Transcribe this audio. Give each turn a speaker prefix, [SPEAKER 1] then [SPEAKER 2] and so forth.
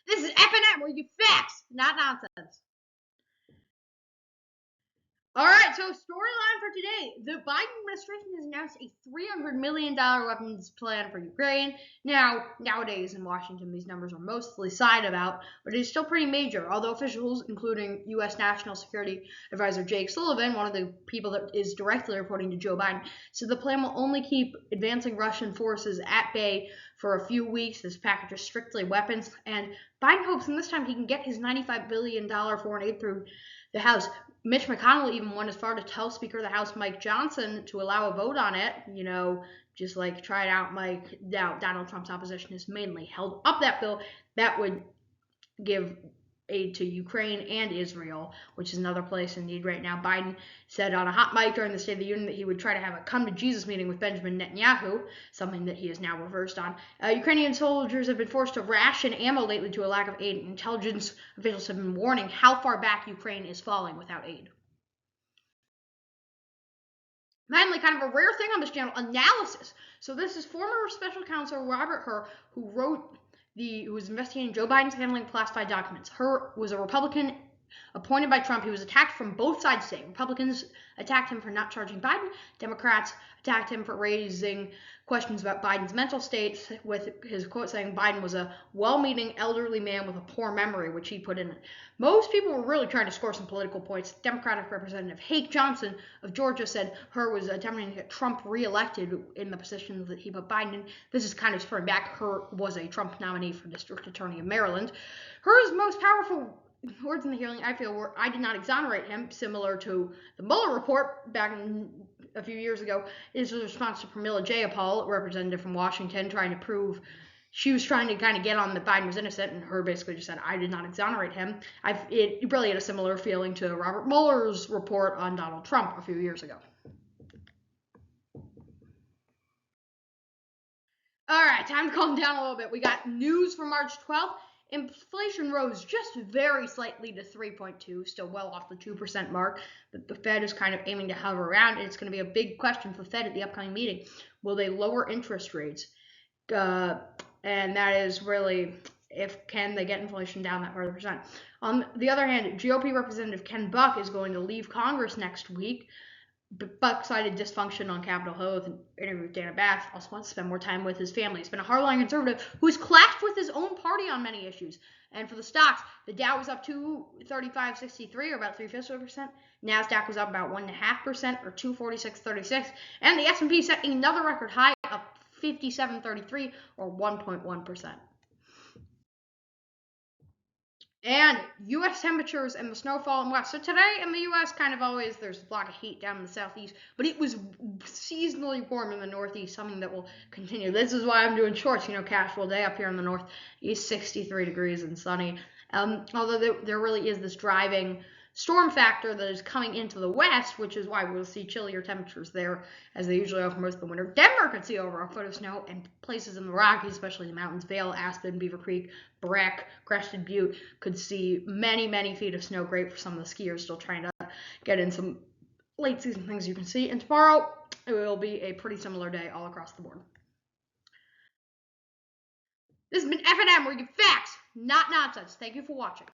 [SPEAKER 1] This is FNN, where you get facts, not nonsense. All right, so storyline for today. The Biden administration has announced a $300 million weapons plan for Ukraine. Now, nowadays in Washington, these numbers are mostly side about, but it is still pretty major, although officials, including U.S. National Security Advisor Jake Sullivan, one of the people that is directly reporting to Joe Biden, said the plan will only keep advancing Russian forces at bay for a few weeks. This package is strictly weapons, and Biden hopes in this time he can get his $95 billion foreign aid through the House. Mitch McConnell even went as far to tell Speaker of the House Mike Johnson to allow a vote on it. Just like try it out, Mike. Now, Donald Trump's opposition has mainly held up that bill that would give aid to Ukraine and Israel, which is another place in need right now. Biden said on a hot mic during the State of the Union that he would try to have a come-to-Jesus meeting with Benjamin Netanyahu, something that he has now reversed on. Ukrainian soldiers have been forced to ration ammo lately to a lack of aid. Intelligence officials have been warning how far back Ukraine is falling without aid. Finally, kind of a rare thing on this channel, analysis. So this is former special counsel Robert Hur, who was investigating Joe Biden's handling of classified documents. Hur was a Republican appointed by Trump. He was attacked from both sides today. Republicans attacked him for not charging Biden. Democrats attacked him for raising questions about Biden's mental state, with his quote saying Biden was a well-meaning elderly man with a poor memory, which he put in it. Most people were really trying to score some political points. Democratic Representative Hake Johnson of Georgia said Hur was attempting to get Trump reelected in the position that he put Biden in. This is kind of spurring back. Hur was a Trump nominee for District Attorney of Maryland. Hur's most powerful words in the hearing, I feel, were I did not exonerate him, similar to the Mueller report back a few years ago. Is a response to Pramila Jayapal, a representative from Washington, trying to prove she was trying to kind of get on that Biden was innocent, and Hur basically just said, I did not exonerate him. It really had a similar feeling to Robert Mueller's report on Donald Trump a few years ago. All right, time to calm down a little bit. We got news for March 12th. Inflation rose just very slightly to 3.2, still well off the 2% mark, but the Fed is kind of aiming to hover around, and it's going to be a big question for the Fed at the upcoming meeting. Will they lower interest rates? And that is really, can they get inflation down that further percent? On the other hand, GOP Representative Ken Buck is going to leave Congress next week. Buck cited dysfunction on Capitol Hill with an interview with Dana Bath. Also wants to spend more time with his family. He's been a hardline conservative who's clashed with his own party on many issues. And for the stocks, the Dow was up 235.63, or about 0.75%. NASDAQ was up about 1.5%, or 246.36. And the S&P set another record high, up 57.33, or 1.1%. And U.S. temperatures and the snowfall in west. So today in the U.S., kind of always, there's a block of heat down in the southeast, but it was seasonally warm in the northeast, something that will continue. This is why I'm doing shorts, casual day up here in the northeast, 63 degrees and sunny. Although there really is this driving storm factor that is coming into the west, which is why we'll see chillier temperatures there, as they usually are for most of the winter. Denver could see over a foot of snow, and places in the Rockies, especially the mountains, Vail, Aspen, Beaver Creek, Breck, Crested Butte, could see many, many feet of snow. Great for some of the skiers still trying to get in some late season things you can see. And tomorrow, it will be a pretty similar day all across the board. This has been FNN, where you get facts, not nonsense. Thank you for watching.